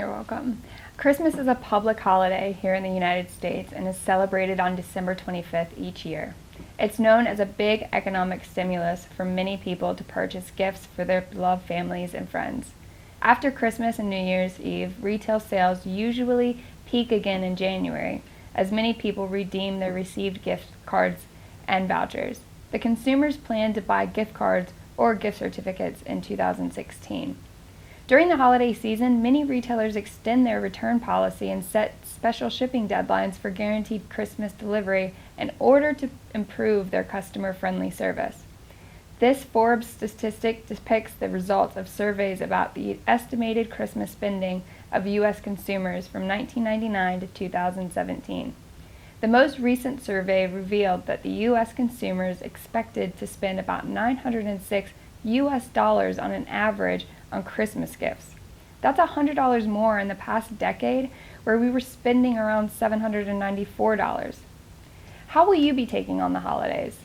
You're welcome. Christmas is a public holiday here in the United States and is celebrated on December 25th each year. It's known as a big economic stimulus for many people to purchase gifts for their beloved families and friends. After Christmas and New Year's Eve, retail sales usually peak again in January, as many people redeem their received gift cards and vouchers. The consumers plan to buy gift cards or gift certificates in 2016. During the holiday season, many retailers extend their return policy and set special shipping deadlines for guaranteed Christmas delivery in order to improve their customer-friendly service. This Forbes statistic depicts the results of surveys about the estimated Christmas spending of U.S. consumers from 1999 to 2017. The most recent survey revealed that the U.S. consumers expected to spend about $906 on an average on Christmas gifts. That's $100 more in the past decade, where we were spending around $794. How will you be taking on the holidays?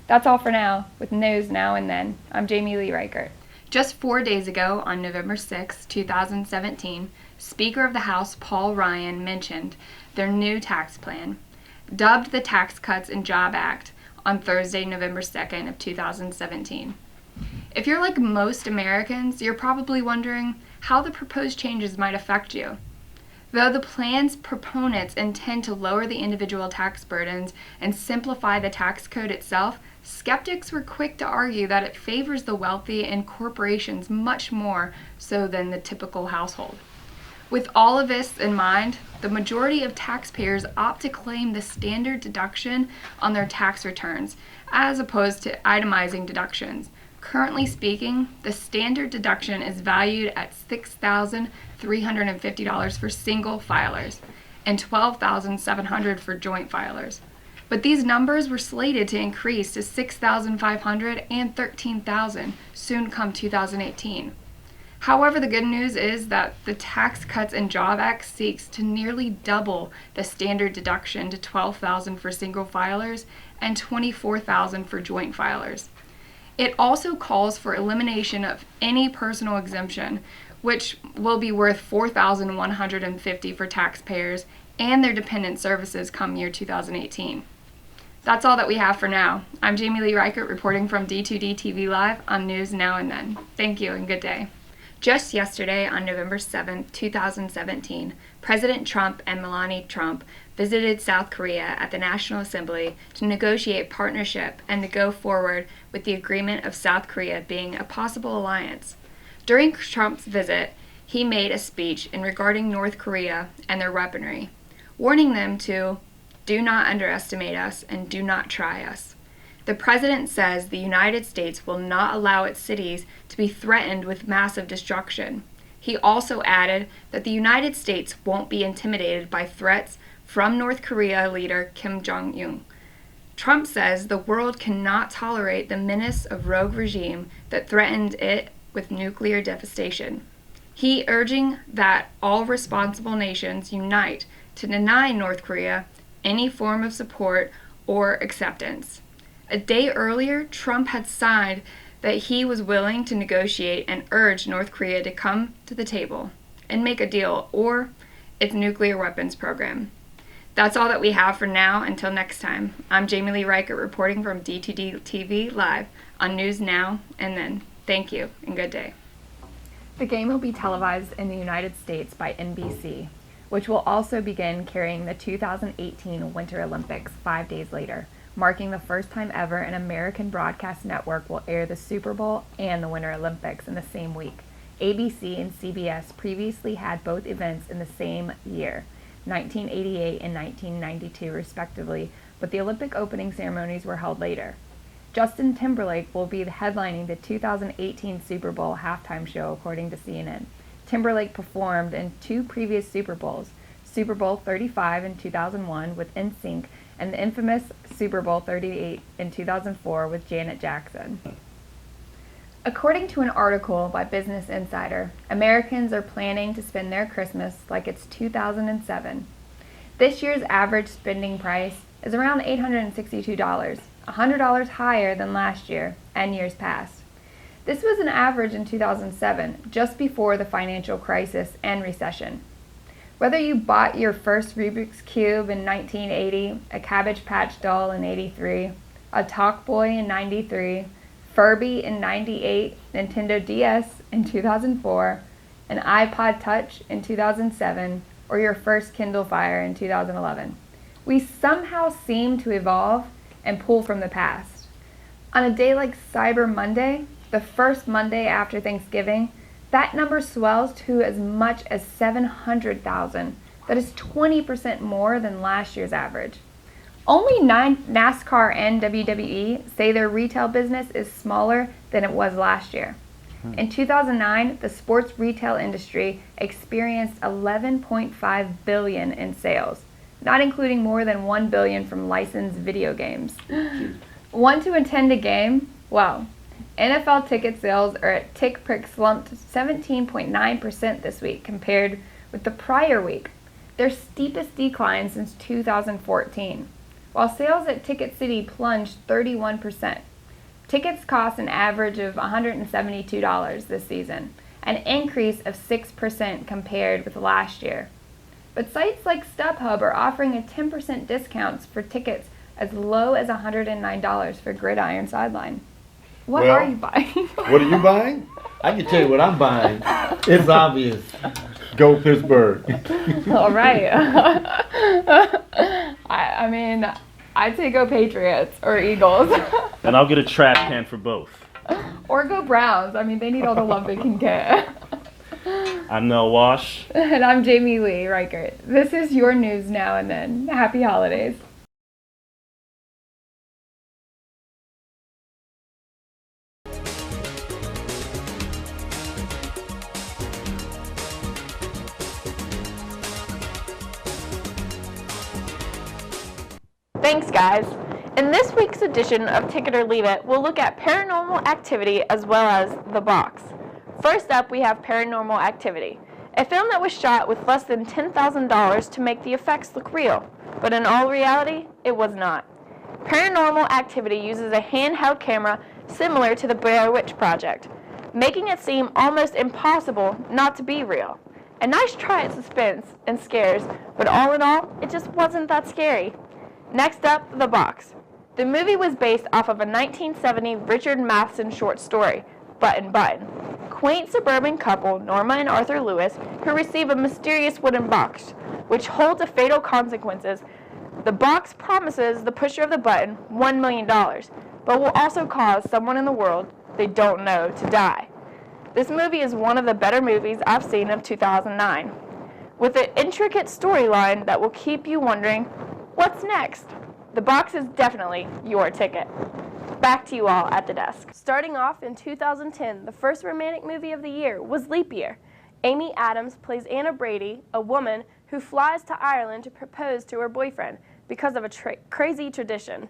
That's all for now. With news now and then, I'm Leigh Reichert. Just 4 days ago, on November 6, 2017, Speaker of the House Paul Ryan mentioned their new tax plan, dubbed the Tax Cuts and Jobs Act, on Thursday, November 2nd of 2017. If you're like most Americans, you're probably wondering how the proposed changes might affect you. Though the plan's proponents intend to lower the individual tax burdens and simplify the tax code itself, skeptics were quick to argue that it favors the wealthy and corporations much more so than the typical household. With all of this in mind, the majority of taxpayers opt to claim the standard deduction on their tax returns, as opposed to itemizing deductions. Currently speaking, the standard deduction is valued at $6,350 for single filers and $12,700 for joint filers. But these numbers were slated to increase to $6,500 and $13,000 soon come 2018. However, the good news is that the Tax Cuts and Jobs Act seeks to nearly double the standard deduction to $12,000 for single filers and $24,000 for joint filers. It also calls for elimination of any personal exemption, which will be worth $4,150 for taxpayers and their dependent services come year 2018. That's all that we have for now. I'm Leigh Reichert reporting from D2D TV Live on News Now and Then. Thank you and good day. Just yesterday, on November 7, 2017, President Trump and Melania Trump visited South Korea at the National Assembly to negotiate partnership and to go forward with the agreement of South Korea being a possible alliance. During Trump's visit, he made a speech regarding North Korea and their weaponry, warning them to do not underestimate us and do not try us. The president says the United States will not allow its cities to be threatened with massive destruction. He also added that the United States won't be intimidated by threats from North Korea leader Kim Jong-un. Trump says the world cannot tolerate the menace of rogue regime that threatened it with nuclear devastation. He urging that all responsible nations unite to deny North Korea any form of support or acceptance. A day earlier, Trump had signed that he was willing to negotiate and urge North Korea to come to the table and make a deal or its nuclear weapons program. That's all that we have for now. Until next time, I'm Leigh Reichert reporting from D2D TV Live on News Now and Then. Thank you and good day. The game will be televised in the United States by NBC, which will also begin carrying the 2018 Winter Olympics 5 days later, marking the first time ever an American broadcast network will air the Super Bowl and the Winter Olympics in the same week. ABC and CBS previously had both events in the same year, 1988 and 1992 respectively, but the Olympic opening ceremonies were held later. Justin Timberlake will be headlining the 2018 Super Bowl halftime show, according to CNN. Timberlake performed in 2 previous Super Bowls, Super Bowl 35 in 2001 with NSYNC and the infamous Super Bowl 38 in 2004 with Janet Jackson. According to an article by Business Insider, Americans are planning to spend their Christmas like it's 2007. This year's average spending price is around $862, $100 higher than last year and years past. This was an average in 2007, just before the financial crisis and recession. Whether you bought your first Rubik's Cube in 1980, a Cabbage Patch Doll in 83, a Talkboy in 93, Furby in 98, Nintendo DS in 2004, an iPod Touch in 2007, or your first Kindle Fire in 2011. We somehow seem to evolve and pull from the past. On a day like Cyber Monday, the first Monday after Thanksgiving, that number swells to as much as 700,000. That is 20% more than last year's average. Only NASCAR and WWE say their retail business is smaller than it was last year. In 2009, the sports retail industry experienced $11.5 billion in sales, not including more than $1 billion from licensed video games. Want to attend a game? Well, NFL ticket sales are at tick-prick slumped 17.9% this week compared with the prior week, their steepest decline since 2014, while sales at Ticket City plunged 31%. Tickets cost an average of $172 this season, an increase of 6% compared with last year. But sites like StubHub are offering a 10% discounts for tickets as low as $109 for Gridiron Sideline. What are you buying? What are you buying? I can tell you what I'm buying. It's obvious. Go Pittsburgh. All right. I mean, I'd say go Patriots or Eagles. And I'll get a trash can for both. Or go Browns. I mean, they need all the love they can get. I'm Nell Wash. And I'm Leigh Reichert. This is your news now and then. Happy holidays. Thanks, guys. In this week's edition of Ticket or Leave It, we'll look at Paranormal Activity as well as The Box. First up, we have Paranormal Activity, a film that was shot with less than $10,000 to make the effects look real, but in all reality, it was not. Paranormal Activity uses a handheld camera similar to the Blair Witch Project, making it seem almost impossible not to be real. A nice try at suspense and scares, but all in all, it just wasn't that scary. Next up, The Box. The movie was based off of a 1970 Richard Matheson short story, Button Button. Quaint suburban couple, Norma and Arthur Lewis, who receive a mysterious wooden box, which holds a fatal consequences. The box promises the pusher of the button $1 million, but will also cause someone in the world they don't know to die. This movie is one of the better movies I've seen of 2009, with an intricate storyline that will keep you wondering, what's next? The Box is definitely your ticket. Back to you all at the desk. Starting off in 2010, the first romantic movie of the year was Leap Year. Amy Adams plays Anna Brady, a woman who flies to Ireland to propose to her boyfriend because of a crazy tradition.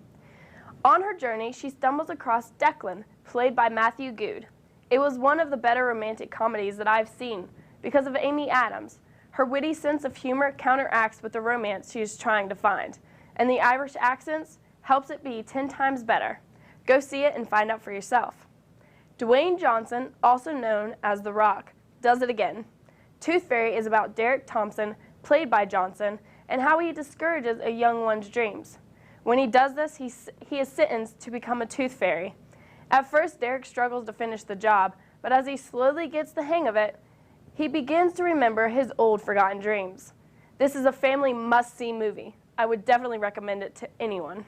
On her journey, she stumbles across Declan, played by Matthew Goode. It was one of the better romantic comedies that I've seen because of Amy Adams. Her witty sense of humor counteracts with the romance she is trying to find, and the Irish accents helps it be 10 times better. Go see it and find out for yourself. Dwayne Johnson, also known as The Rock, does it again. Tooth Fairy is about Derek Thompson, played by Johnson, and how he discourages a young one's dreams. When he does this, he is sentenced to become a tooth fairy. At first, Derek struggles to finish the job, but as he slowly gets the hang of it, he begins to remember his old forgotten dreams. This is a family must-see movie. I would definitely recommend it to anyone.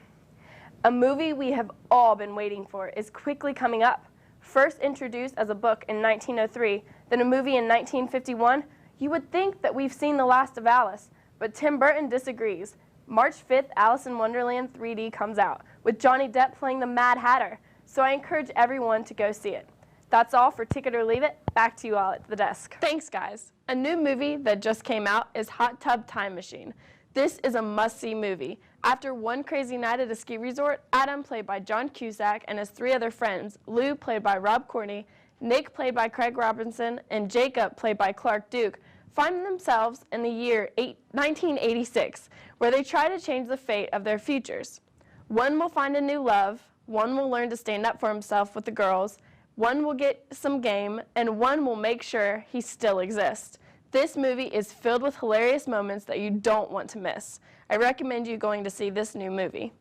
A movie we have all been waiting for is quickly coming up. First introduced as a book in 1903, then a movie in 1951, you would think that we've seen the last of Alice, but Tim Burton disagrees. March 5th, Alice in Wonderland 3D comes out, with Johnny Depp playing the Mad Hatter, so I encourage everyone to go see it. That's all for Ticket or Leave It. Back to you all at the desk. Thanks, guys. A new movie that just came out is Hot Tub Time Machine. This is a must-see movie. After one crazy night at a ski resort, Adam, played by John Cusack, and his 3 other friends, Lou, played by Rob Courtney, Nick, played by Craig Robinson, and Jacob, played by Clark Duke, find themselves in the year 1986, where they try to change the fate of their futures. One will find a new love, one will learn to stand up for himself with the girls, One will get some game, and one will make sure he still exists. This movie is filled with hilarious moments that you don't want to miss. I recommend you going to see this new movie.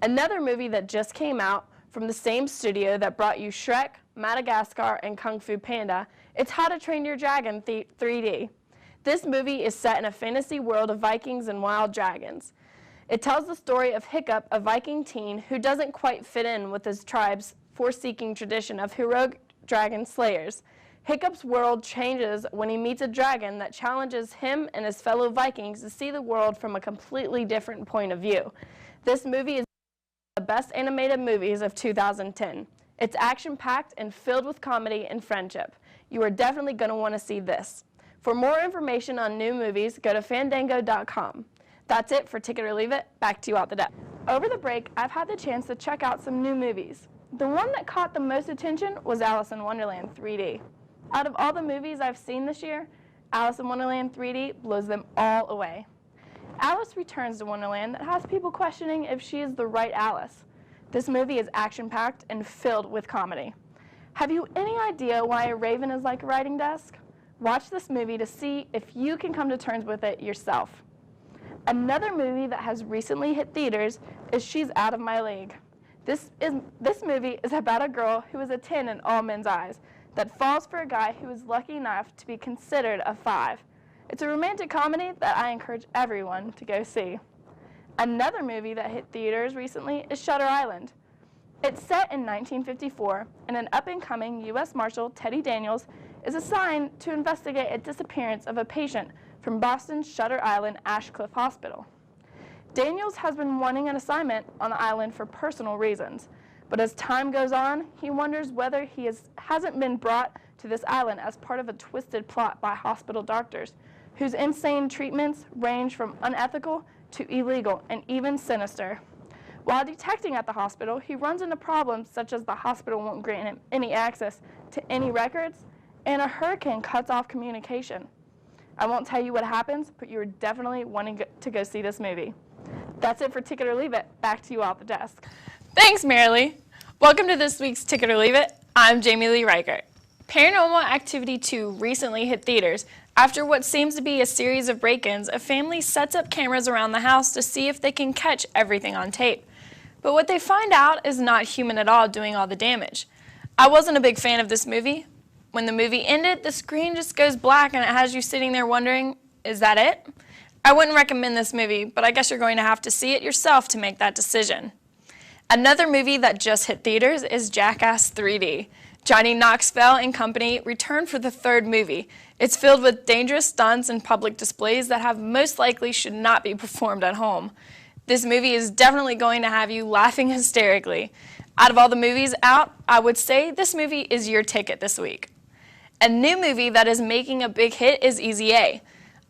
Another movie that just came out from the same studio that brought you Shrek, Madagascar, and Kung Fu Panda, it's How to Train Your Dragon 3D. This movie is set in a fantasy world of Vikings and wild dragons. It tells the story of Hiccup, a Viking teen who doesn't quite fit in with his tribe's forsaking tradition of heroic dragon slayers. Hiccup's world changes when he meets a dragon that challenges him and his fellow Vikings to see the world from a completely different point of view. This movie is the best animated movies of 2010. It's action-packed and filled with comedy and friendship. You are definitely going to want to see this. For more information on new movies, go to fandango.com. That's it for Ticket or Leave It. Back to you out the deck. Over the break, I've had the chance to check out some new movies. The one that caught the most attention was Alice in Wonderland 3D. Out of all the movies I've seen this year, Alice in Wonderland 3D blows them all away. Alice returns to Wonderland that has people questioning if she is the right Alice. This movie is action-packed and filled with comedy. Have you any idea why a raven is like a writing desk? Watch this movie to see if you can come to terms with it yourself. Another movie that has recently hit theaters is She's Out of My League. This movie is about a girl who is a 10 in all men's eyes that falls for a guy who is lucky enough to be considered a 5. It's a romantic comedy that I encourage everyone to go see. Another movie that hit theaters recently is Shutter Island. It's set in 1954, and an up-and-coming U.S. Marshal, Teddy Daniels, is assigned to investigate a disappearance of a patient from Boston's Shutter Island Ashcliffe Hospital. Daniels has been wanting an assignment on the island for personal reasons, but as time goes on, he wonders whether he hasn't been brought to this island as part of a twisted plot by hospital doctors, whose insane treatments range from unethical to illegal and even sinister. While detecting at the hospital, he runs into problems such as the hospital won't grant him any access to any records, and a hurricane cuts off communication. I won't tell you what happens, but you're definitely wanting to go see this movie. That's it for Ticket or Leave It. Back to you out the desk. Thanks, Marilee. Welcome to this week's Ticket or Leave It. I'm Jamie Leigh Reichert. Paranormal Activity 2 recently hit theaters. After what seems to be a series of break-ins, a family sets up cameras around the house to see if they can catch everything on tape. But what they find out is not human at all doing all the damage. I wasn't a big fan of this movie. When the movie ended, the screen just goes black and it has you sitting there wondering, is that it? I wouldn't recommend this movie, but I guess you're going to have to see it yourself to make that decision. Another movie that just hit theaters is Jackass 3D. Johnny Knoxville and company return for the third movie. It's filled with dangerous stunts and public displays that have most likely should not be performed at home. This movie is definitely going to have you laughing hysterically. Out of all the movies out, I would say this movie is your ticket this week. A new movie that is making a big hit is Easy A.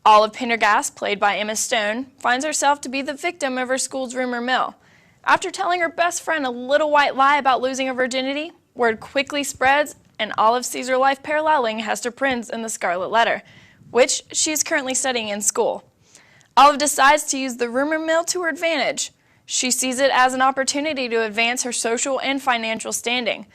Olive Pendergast, played by Emma Stone, finds herself to be the victim of her school's rumor mill. After telling her best friend a little white lie about losing her virginity, word quickly spreads, and Olive sees her life paralleling Hester Prynne's in The Scarlet Letter, which she is currently studying in school. Olive decides to use the rumor mill to her advantage. She sees it as an opportunity to advance her social and financial standing.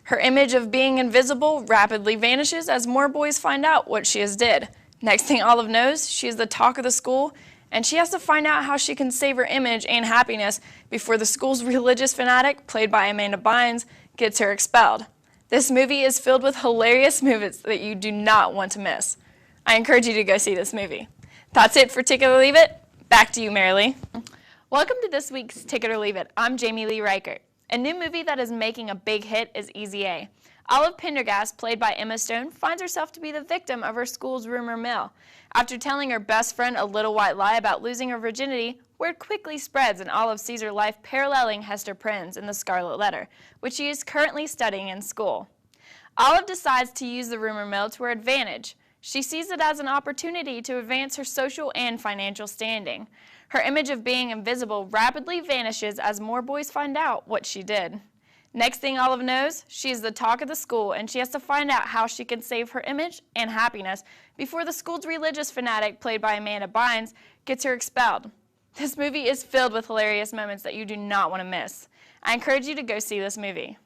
Her image of being invisible rapidly vanishes as more boys find out what she has did. Next thing Olive knows, she is the talk of the school, and she has to find out how she can save her image and happiness before the school's religious fanatic, played by Amanda Bynes, gets her expelled. This movie is filled with hilarious moments that you do not want to miss. I encourage you to go see this movie. That's it for Ticket or Leave It. Back to you, Marilee. Welcome to this week's Ticket or Leave It. I'm Jamie Leigh Reichert. A new movie that is making a big hit is Easy A. Olive Pendergast, played by Emma Stone, finds herself to be the victim of her school's rumor mill. After telling her best friend a little white lie about losing her virginity, word quickly spreads and Olive sees her life paralleling Hester Prynne's in The Scarlet Letter, which she is currently studying in school. Olive decides to use the rumor mill to her advantage. She sees it as an opportunity to advance her social and financial standing. Her image of being invisible rapidly vanishes as more boys find out what she did. Next thing Olive knows, she is the talk of the school, and she has to find out how she can save her image and happiness before the school's religious fanatic, played by Amanda Bynes, gets her expelled. This movie is filled with hilarious moments that you do not want to miss. I encourage you to go see this movie.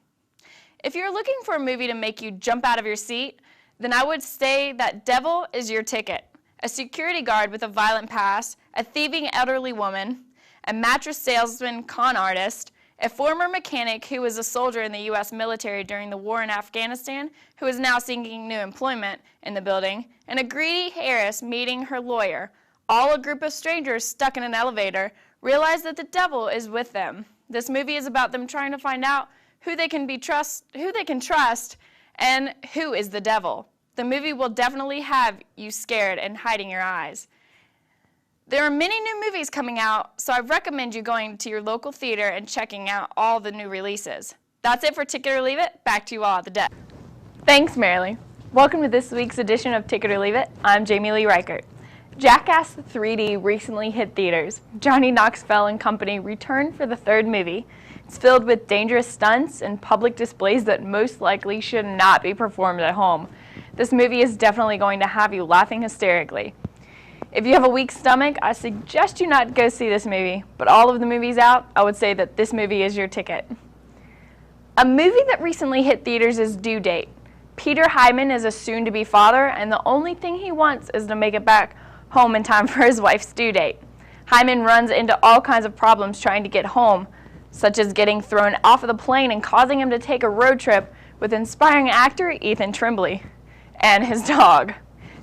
If you're looking for a movie to make you jump out of your seat, then I would say that Devil is your ticket. A security guard with a violent past, a thieving elderly woman, a mattress salesman con artist, a former mechanic who was a soldier in the U.S. military during the war in Afghanistan who is now seeking new employment in the building, and a greedy heiress meeting her lawyer, all a group of strangers stuck in an elevator, realize that the devil is with them. This movie is about them trying to find out who they can trust, and who is the devil. The movie will definitely have you scared and hiding your eyes. There are many new movies coming out, so I recommend you going to your local theater and checking out all the new releases. That's it for Ticket or Leave It. Back to you all at the desk. Thanks, Marilee. Welcome to this week's edition of Ticket or Leave It. I'm Jamie Leigh Reichert. Jackass 3D recently hit theaters. Johnny Knoxville and company returned for the third movie. It's filled with dangerous stunts and public displays that most likely should not be performed at home. This movie is definitely going to have you laughing hysterically. If you have a weak stomach, I suggest you not go see this movie, but all of the movies out, I would say that this movie is your ticket. A movie that recently hit theaters is Due Date. Peter Hyman is a soon-to-be father, and the only thing he wants is to make it back home in time for his wife's due date. Hyman runs into all kinds of problems trying to get home, such as getting thrown off of the plane and causing him to take a road trip with inspiring actor Ethan Tremblay and his dog.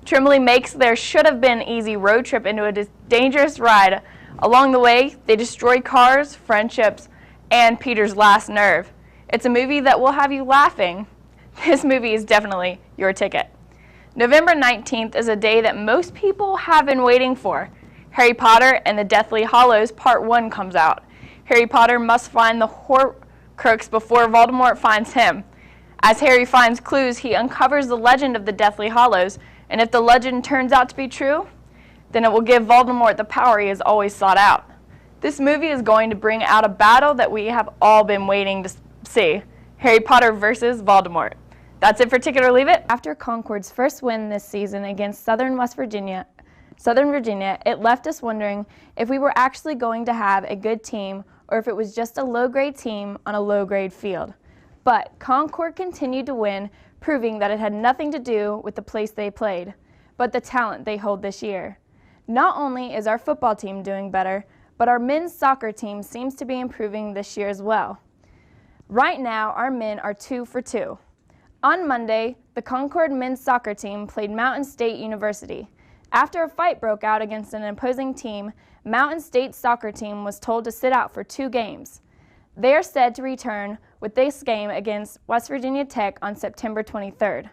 Tremblay makes their should-have-been easy road trip into a dangerous ride. Along the way, they destroy cars, friendships, and Peter's last nerve. It's a movie that will have you laughing. This movie is definitely your ticket. November 19th is a day that most people have been waiting for. Harry Potter and the Deathly Hallows Part 1 comes out. Harry Potter must find the Horcrux before Voldemort finds him. As Harry finds clues, he uncovers the legend of the Deathly Hallows, and if the legend turns out to be true, then it will give Voldemort the power he has always sought out. This movie is going to bring out a battle that we have all been waiting to see. Harry Potter versus Voldemort. That's it for Ticket or Leave It. After Concord's first win this season against Southern Virginia, it left us wondering if we were actually going to have a good team or if it was just a low-grade team on a low-grade field. But Concord continued to win, proving that it had nothing to do with the place they played, but the talent they hold this year. Not only is our football team doing better, but our men's soccer team seems to be improving this year as well. Right now, our men are 2 for 2. On Monday, the Concord men's soccer team played Mountain State University. After a fight broke out against an opposing team, Mountain State's soccer team was told to sit out for 2 games. They are said to return with this game against West Virginia Tech on September 23rd.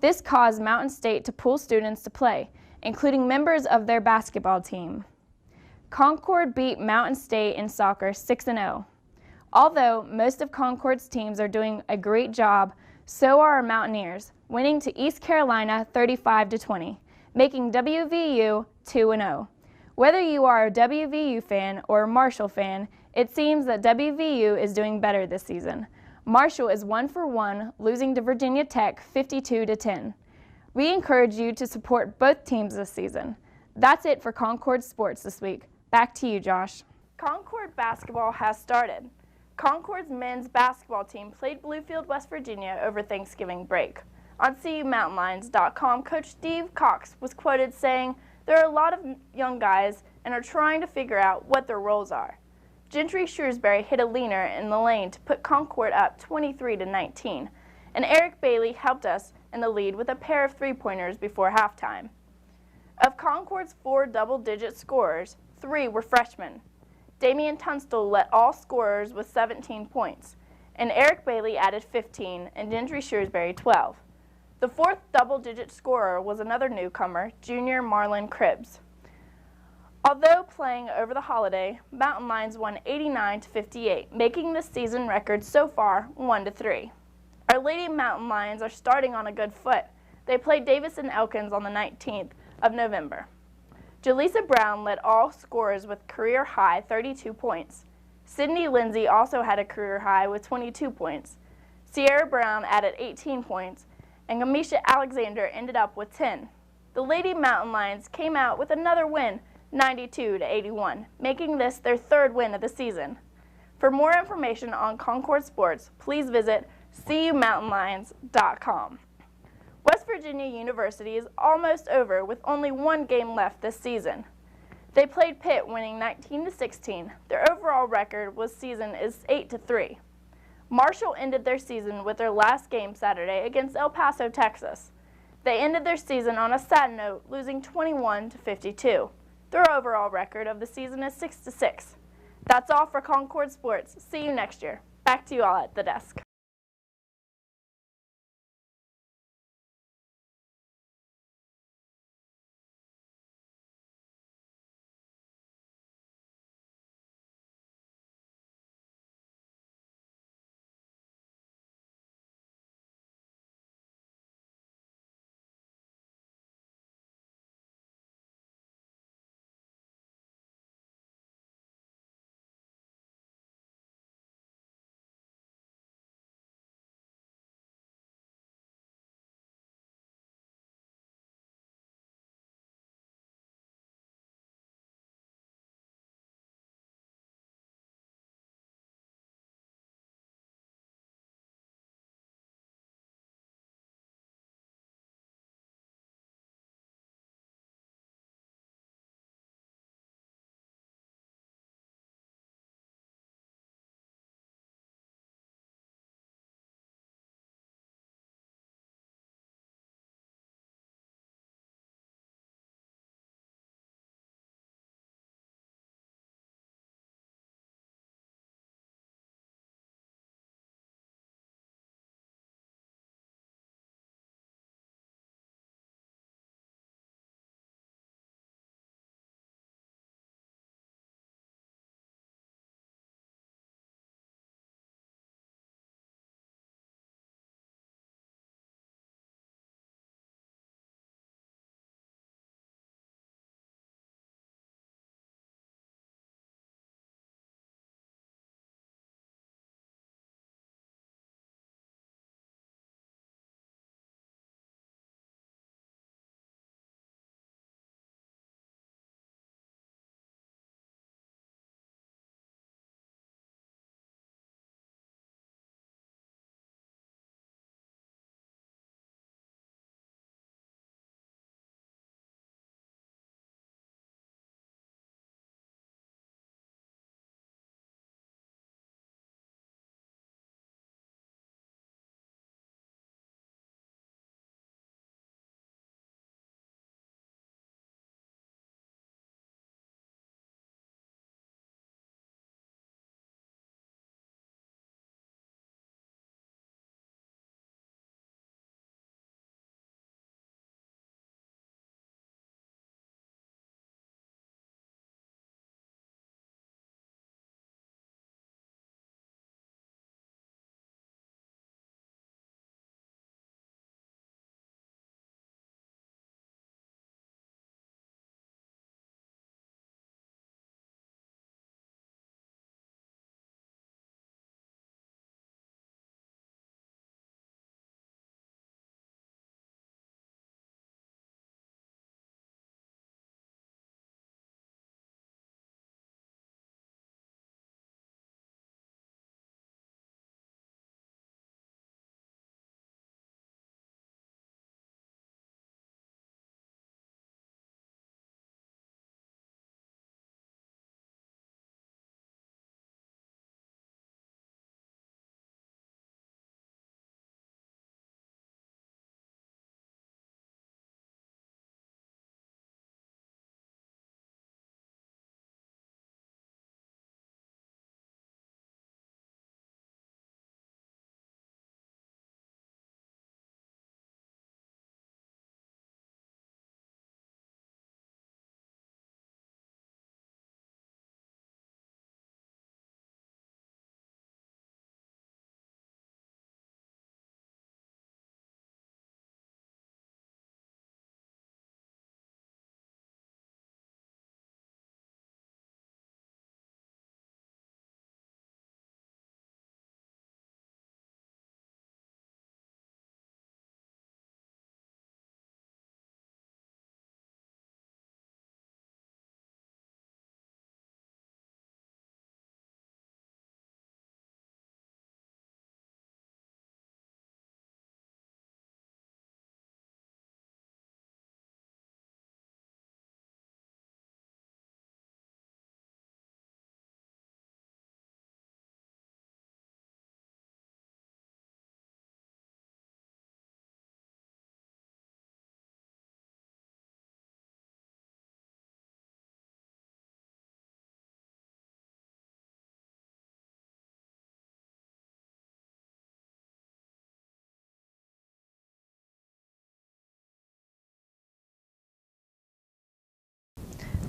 This caused Mountain State to pull students to play, including members of their basketball team. Concord beat Mountain State in soccer 6-0. Although most of Concord's teams are doing a great job, so are our Mountaineers, winning to East Carolina 35-20, making WVU 2-0. Whether you are a WVU fan or a Marshall fan, it seems that WVU is doing better this season. Marshall is 1 for 1, losing to Virginia Tech 52-10. We encourage you to support both teams this season. That's it for Concord Sports this week. Back to you, Josh. Concord Basketball has started. Concord's men's basketball team played Bluefield, West Virginia over Thanksgiving break. On CUMountainLines.com, Coach Steve Cox was quoted saying, "There are a lot of young guys and are trying to figure out what their roles are." Gentry Shrewsbury hit a leaner in the lane to put Concord up 23-19, and Eric Bailey helped us in the lead with a pair of three-pointers before halftime. Of Concord's 4 double-digit scorers, 3 were freshmen. Damian Tunstall led all scorers with 17 points, and Eric Bailey added 15 and Gentry Shrewsbury 12. The 4th double-digit scorer was another newcomer, junior Marlon Cribbs. Although playing over the holiday, Mountain Lions won 89-58, making the season record so far 1-3. Our Lady Mountain Lions are starting on a good foot. They played Davis and Elkins on the 19th of November. Jaleesa Brown led all scorers with career-high 32 points. Sydney Lindsay also had a career-high with 22 points. Sierra Brown added 18 points, and Gamisha Alexander ended up with 10. The Lady Mountain Lions came out with another win, 92-81, making this their 3rd win of the season. For more information on Concord Sports, please visit CUMountainlions.com. West Virginia University is almost over with only one game left this season. They played Pitt, winning 19-16. Their overall record this season is 8-3. Marshall ended their season with their last game Saturday against El Paso, Texas. They ended their season on a sad note, losing 21-52. Their overall record of the season is 6-6. That's all for Concord Sports. See you next year. Back to you all at the desk.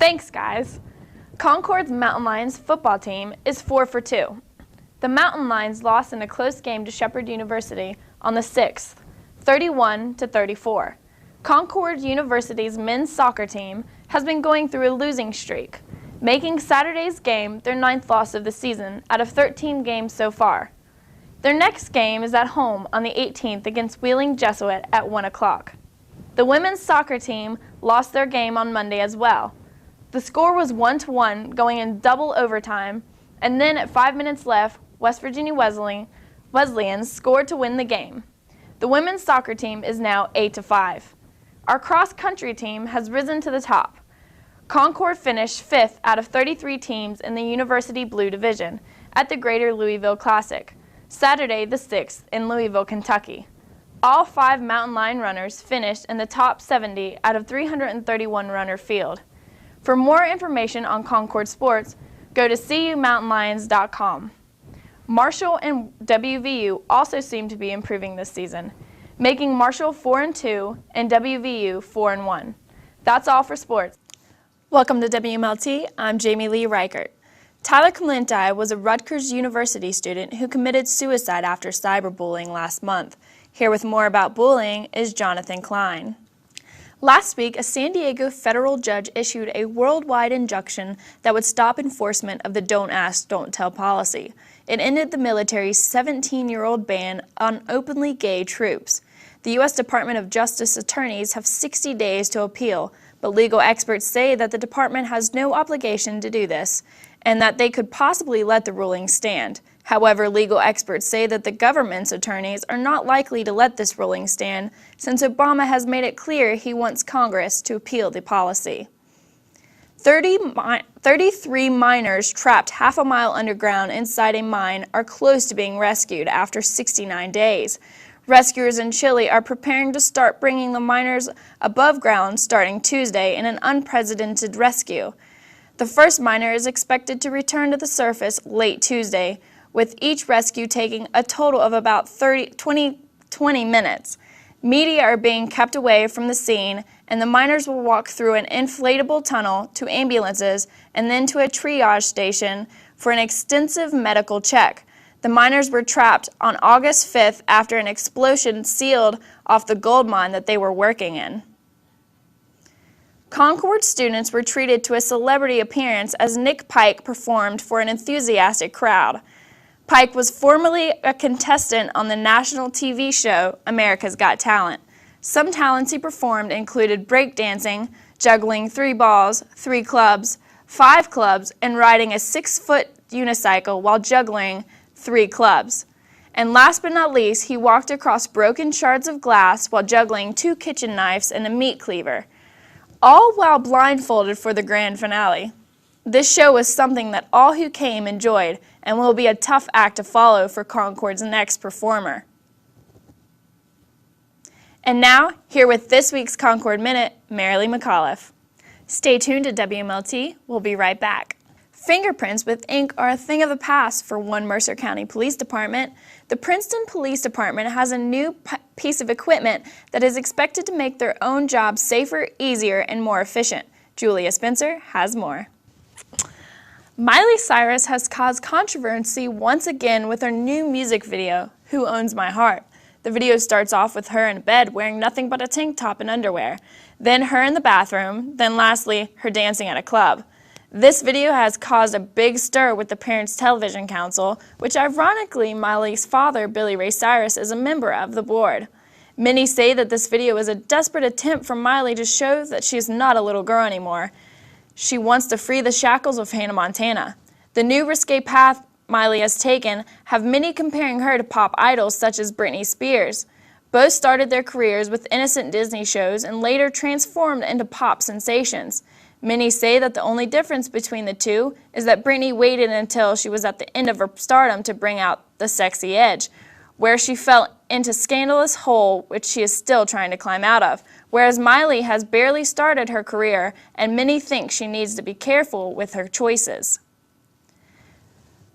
Thanks, guys. Concord's Mountain Lions football team is 4-2. The Mountain Lions lost in a close game to Shepherd University on the 6th, 31-34. Concord University's men's soccer team has been going through a losing streak, making Saturday's game their 9th loss of the season out of 13 games so far. Their next game is at home on the 18th against Wheeling Jesuit at 1 o'clock. The women's soccer team lost their game on Monday as well. The score was 1-1 going in double overtime, and then at 5 minutes left, West Virginia Wesleyans scored to win the game. The women's soccer team is now 8-5. Our cross-country team has risen to the top. Concord finished 5th out of 33 teams in the University Blue Division at the Greater Louisville Classic, Saturday the 6th in Louisville, Kentucky. All 5 Mountain Lion runners finished in the top 70 out of 331 runner field. For more information on Concord sports, go to cumountainlions.com. Marshall and WVU also seem to be improving this season, making Marshall 4-2 and WVU 4-1. That's all for sports. Welcome to WMLT. I'm Jamie Leigh Reichert. Tyler Clementi was a Rutgers University student who committed suicide after cyberbullying last month. Here with more about bullying is Jonathan Klein. Last week, a San Diego federal judge issued a worldwide injunction that would stop enforcement of the Don't Ask, Don't Tell policy. It ended the military's 17-year-old ban on openly gay troops. The U.S. Department of Justice attorneys have 60 days to appeal, but legal experts say that the department has no obligation to do this, and that they could possibly let the ruling stand. However, legal experts say that the government's attorneys are not likely to let this ruling stand, since Obama has made it clear he wants Congress to appeal the policy. 33 miners trapped half a mile underground inside a mine are close to being rescued after 69 days. Rescuers in Chile are preparing to start bringing the miners above ground starting Tuesday in an unprecedented rescue. The first miner is expected to return to the surface late Tuesday, with each rescue taking a total of about 20 minutes. Media are being kept away from the scene, and the miners will walk through an inflatable tunnel to ambulances and then to a triage station for an extensive medical check. The miners were trapped on August 5th after an explosion sealed off the gold mine that they were working in. Concord students were treated to a celebrity appearance as Nick Pike performed for an enthusiastic crowd. Pike was formerly a contestant on the national TV show America's Got Talent. Some talents he performed included breakdancing, juggling 3 balls, 3 clubs, 5 clubs, and riding a 6-foot unicycle while juggling 3 clubs. And last but not least, he walked across broken shards of glass while juggling 2 kitchen knives and a meat cleaver, all while blindfolded for the grand finale. This show was something that all who came enjoyed and will be a tough act to follow for Concord's next performer. And now, here with this week's Concord Minute, Marilee McAuliffe. Stay tuned to WMLT. We'll be right back. Fingerprints with ink are a thing of the past for one Mercer County Police Department. The Princeton Police Department has a new piece of equipment that is expected to make their own job safer, easier, and more efficient. Julia Spencer has more. Miley Cyrus has caused controversy once again with her new music video, Who Owns My Heart. The video starts off with her in bed wearing nothing but a tank top and underwear, then her in the bathroom, then lastly, her dancing at a club. This video has caused a big stir with the Parents Television Council, which ironically Miley's father, Billy Ray Cyrus, is a member of the board. Many say that this video is a desperate attempt from Miley to show that she is not a little girl anymore. She wants to free the shackles of Hannah Montana. The new risque path Miley has taken have many comparing her to pop idols such as Britney Spears. Both started their careers with innocent Disney shows and later transformed into pop sensations. Many say that the only difference between the two is that Britney waited until she was at the end of her stardom to bring out the sexy edge, where she fell into a scandalous hole which she is still trying to climb out of, whereas Miley has barely started her career and many think she needs to be careful with her choices.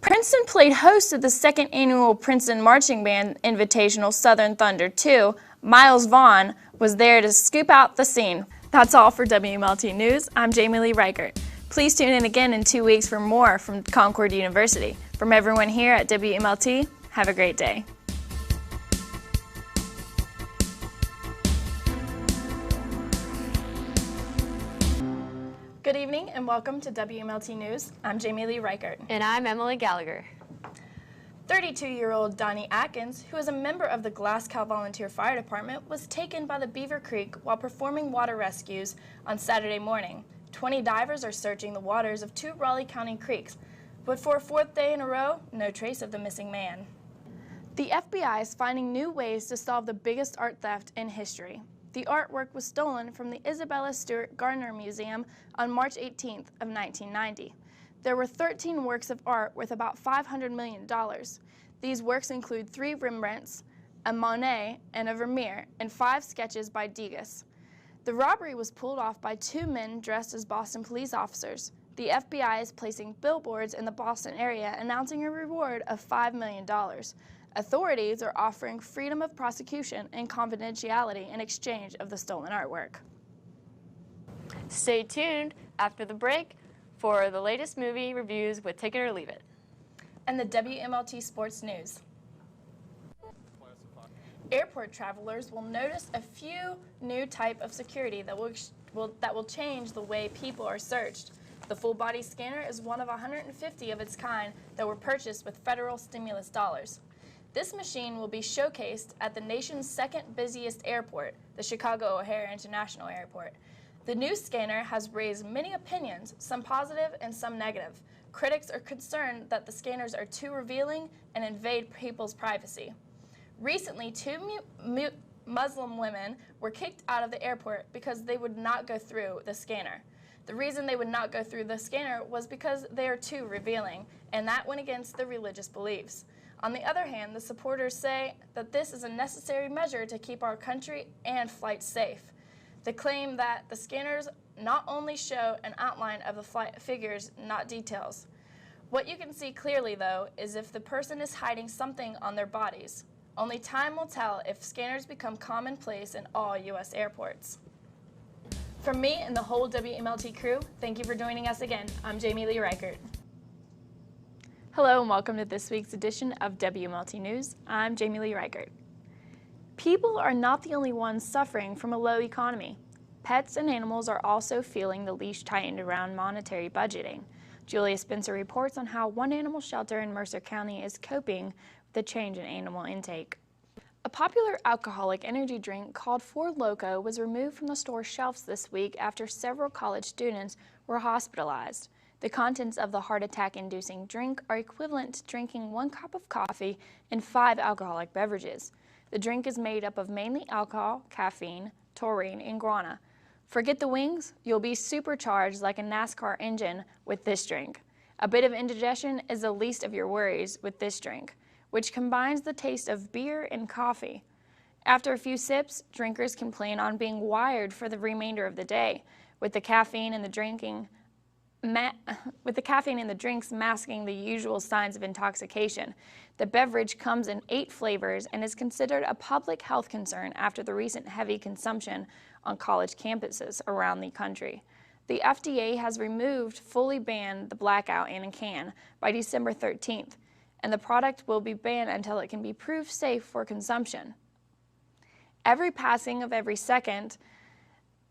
Princeton played host to the 2nd annual Princeton Marching Band Invitational Southern Thunder 2. Miles Vaughn was there to scoop out the scene. That's all for WMLT News. I'm Jamie Leigh Reichert. Please tune in again in 2 weeks for more from Concord University. From everyone here at WMLT, have a great day. Good evening and welcome to WMLT News. I'm Jamie Leigh Reichert. And I'm Emily Gallagher. 32-year-old Donnie Atkins, who is a member of the Glasscow Volunteer Fire Department, was taken by the Beaver Creek while performing water rescues on Saturday morning. 20 divers are searching the waters of 2 Raleigh County creeks, but for a 4th day in a row, no trace of the missing man. The FBI is finding new ways to solve the biggest art theft in history. The artwork was stolen from the Isabella Stewart Gardner Museum on March 18th of 1990. There were 13 works of art worth about $500 million. These works include 3 Rembrandts, a Monet, and a Vermeer, and 5 sketches by Degas. The robbery was pulled off by 2 men dressed as Boston police officers. The FBI is placing billboards in the Boston area announcing a reward of $5 million. Authorities are offering freedom of prosecution and confidentiality in exchange of the stolen artwork. Stay tuned after the break for the latest movie reviews with Take It or Leave It. And the WMLT Sports News. Airport travelers will notice a few new type of security that will change the way people are searched. The full-body scanner is one of 150 of its kind that were purchased with federal stimulus dollars. This machine will be showcased at the nation's 2nd busiest airport, the Chicago O'Hare International Airport. The new scanner has raised many opinions, some positive and some negative. Critics are concerned that the scanners are too revealing and invade people's privacy. Recently, 2 Muslim women were kicked out of the airport because they would not go through the scanner. The reason they would not go through the scanner was because they are too revealing, and that went against their religious beliefs. On the other hand, the supporters say that this is a necessary measure to keep our country and flights safe. They claim that the scanners not only show an outline of the flight figures, not details. What you can see clearly, though, is if the person is hiding something on their bodies. Only time will tell if scanners become commonplace in all U.S. airports. From me and the whole WMLT crew, thank you for joining us again. I'm Jamie Leigh Reichert. Hello and welcome to this week's edition of WMLT News. I'm Jamie Leigh Reichert. People are not the only ones suffering from a low economy. Pets and animals are also feeling the leash tightened around monetary budgeting. Julia Spencer reports on how one animal shelter in Mercer County is coping with the change in animal intake. A popular alcoholic energy drink called Four Loko was removed from the store shelves this week after several college students were hospitalized. The contents of the heart attack-inducing drink are equivalent to drinking 1 cup of coffee and 5 alcoholic beverages. The drink is made up of mainly alcohol, caffeine, taurine, and guarana. Forget the wings, you'll be supercharged like a NASCAR engine with this drink. A bit of indigestion is the least of your worries with this drink, which combines the taste of beer and coffee. After a few sips, drinkers can plan on being wired for the remainder of the day, with the caffeine in the drinks masking the usual signs of intoxication. The beverage comes in 8 flavors and is considered a public health concern after the recent heavy consumption on college campuses around the country. The FDA has fully banned the blackout in a can by December 13th, and the product will be banned until it can be proved safe for consumption. Every passing of every second,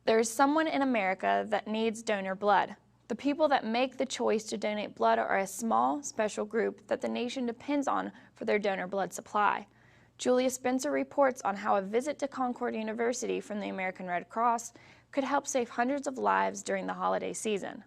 there is someone in America that needs donor blood. The people that make the choice to donate blood are a small, special group that the nation depends on for their donor blood supply. Julia Spencer reports on how a visit to Concord University from the American Red Cross could help save hundreds of lives during the holiday season.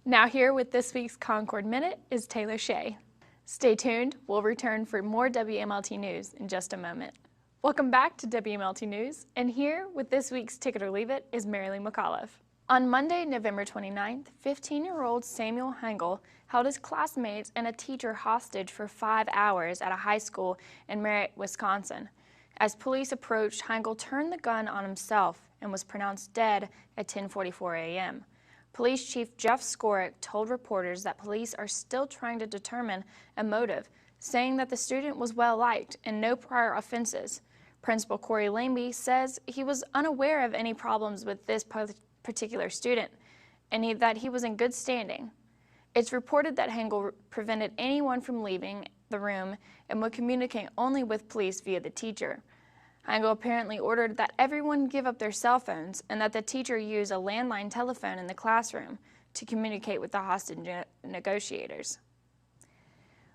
Now here with this week's Concord Minute is Taylor Shea. Stay tuned, we'll return for more WMLT News in just a moment. Welcome back to WMLT News, and here with this week's Ticket or Leave It is Marilyn McAuliffe. On Monday, November 29th, 15-year-old Samuel Hengel held his classmates and a teacher hostage for 5 hours at a high school in Merritt, Wisconsin. As police approached, Hengel turned the gun on himself and was pronounced dead at 10:44 a.m. Police Chief Jeff Skorick told reporters that police are still trying to determine a motive, saying that the student was well-liked and no prior offenses. Principal Corey Lambie says he was unaware of any problems with this particular student and that he was in good standing. It's reported that Hengel prevented anyone from leaving the room and would communicate only with police via the teacher. Hengel apparently ordered that everyone give up their cell phones and that the teacher use a landline telephone in the classroom to communicate with the hostage negotiators.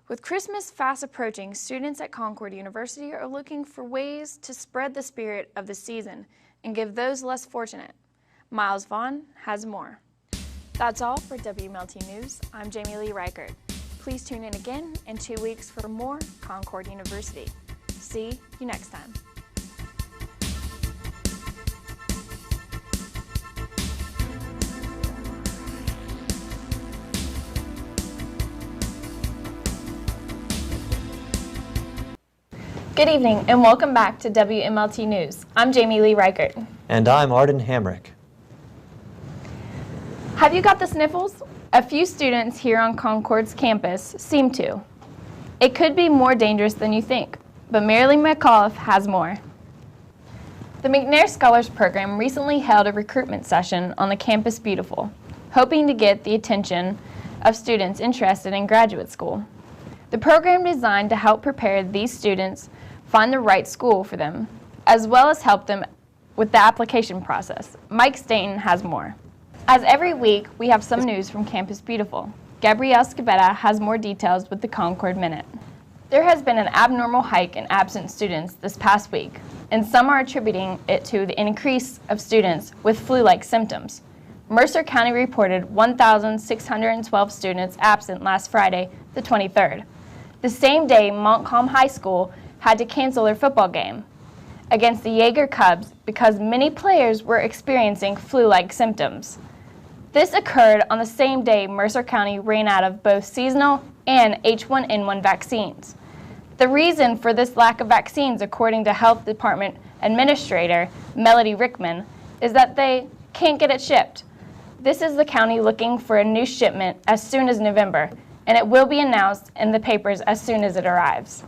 With Christmas fast approaching, students at Concord University are looking for ways to spread the spirit of the season and give those less fortunate. Miles Vaughn has more. That's all for WMLT News. I'm Jamie Leigh Reichert. Please tune in again in 2 weeks for more Concord University. See you next time. Good evening and welcome back to WMLT News. I'm Jamie Leigh Reichert. And I'm Arden Hamrick. Have you got the sniffles? A few students here on Concord's campus seem to. It could be more dangerous than you think, but Marilyn McAuliffe has more. The McNair Scholars Program recently held a recruitment session on the Campus Beautiful, hoping to get the attention of students interested in graduate school. The program is designed to help prepare these students find the right school for them, as well as help them with the application process. Mike Staten has more. As every week, we have some news from Campus Beautiful. Gabrielle Scabetta has more details with the Concord Minute. There has been an abnormal hike in absent students this past week, and some are attributing it to the increase of students with flu-like symptoms. Mercer County reported 1,612 students absent last Friday, the 23rd. The same day, Montcalm High School had to cancel their football game against the Jaeger Cubs because many players were experiencing flu-like symptoms. This occurred on the same day Mercer County ran out of both seasonal and H1N1 vaccines. The reason for this lack of vaccines, according to Health Department Administrator Melody Rickman, is that they can't get it shipped. This is the county looking for a new shipment as soon as November, and it will be announced in the papers as soon as it arrives.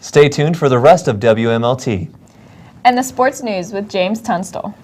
Stay tuned for the rest of WMLT. And the sports news with James Tunstall.